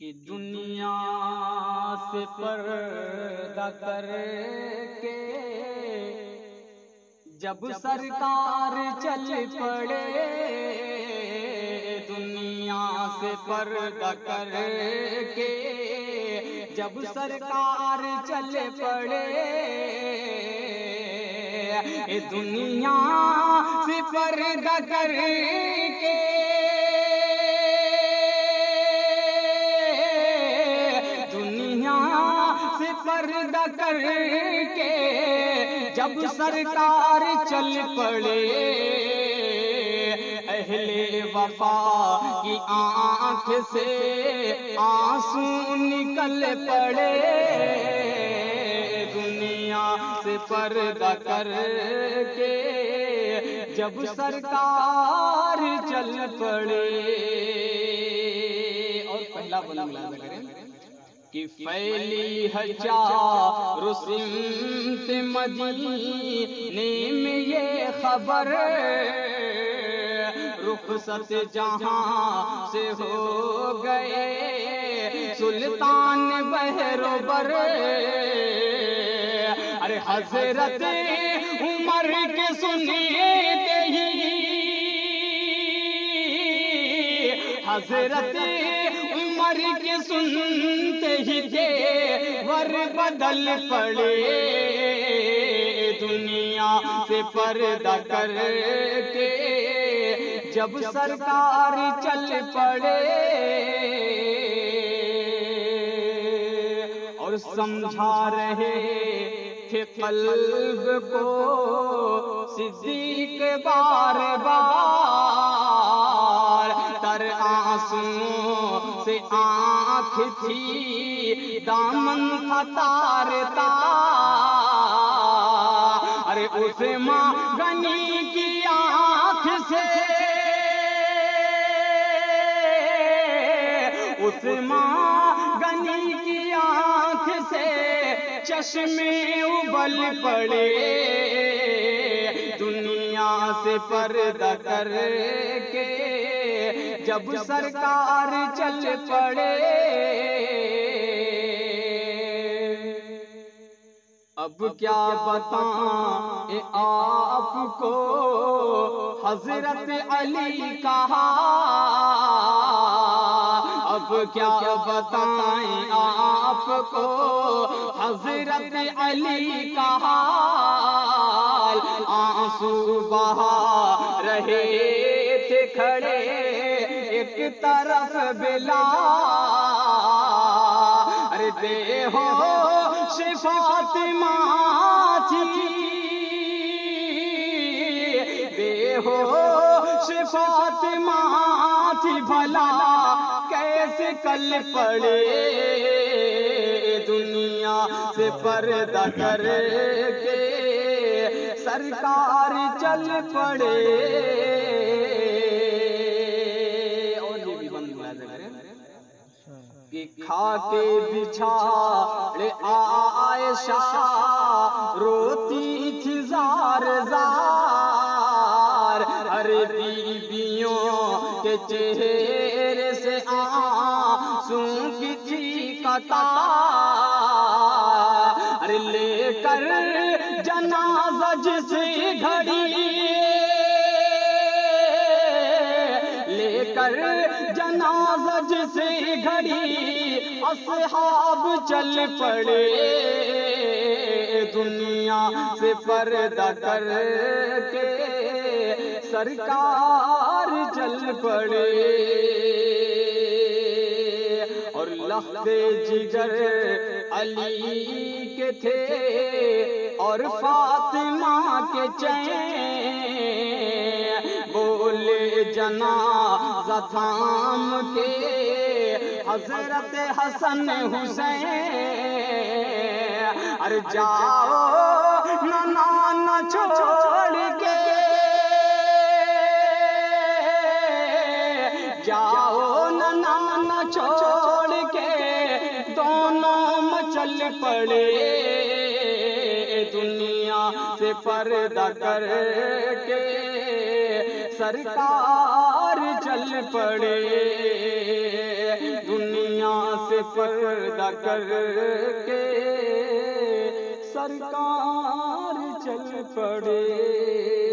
کہ دنیا سے پردہ کر کے جب سرکار چل پڑے، دنیا سے پردہ کر کے جب سرکار چل پڑے، دنیا سے پردہ کر کے پردہ کر کے جب سرکار چل پڑے، اہل وفا کی آنکھ سے آنسو نکل پڑے، دنیا سے پردہ کر کے جب سرکار چل پڑے۔ اور پہلا بلا ملازہ کریں کہ پھیلی ہزار سمت مدینے میں یہ خبر، رخصت جہاں سے ہو گئے سلطان بحر و بر، ارے حضرت عمر کے سنتے ہی، حضرت عمر کے سنتے ہی تیور بدل پڑے، دنیا سے پردہ کر کے جب سرکار چل پڑے، اور سمجھا رہے تھے قلب کو صدیق بار بار، تر آنسوں سے آنکھ تھی دامن تھا تار تار، ارے اس ماں غنی کی آنکھ سے، اس ماں غنی کی آنکھ سے چشمے ابل پڑے، دنیا سے پردہ کر کے جب سرکار چل پڑے، اب کیا بتائیں آپ کو حضرت علی کا حال، اب کیا بتائیں آپ کو حضرت علی کا حال، آنسو بہا رہے تھے کھڑے ایک طرف بلال، ارے بے ہوش فاطمہ تھی، بے ہوش فاطمہ تھی، بھلا کیسے کل پڑے، دنیا سے پردہ کر کے سرکار چل پڑے۔ کہ کھا کے بچھاڑ عائشہ روتی تھی زار زار، ہر بیویوں کے چہرے سے آنسوں کی تھی قطار، لے کر جنازہ جس گھڑی، لے کر جنازہ جس گھڑی اصحاب چل پڑے، دنیا سے پردہ کر کے سرکار چل پڑے، اور لخت جگر علی کے تھے اور فاطمہ کے چین، بولے جنازہ تھام کے حضرت حسن حسین، ارے جاؤ نانا چھوڑ کے، جاؤ نانا چھوڑ کے دونوں مچل پڑے، دنیا سے پردہ کر کے سرکار چل پڑے، دنیا دنیا سے پردہ کر کے سرکار چل پڑے۔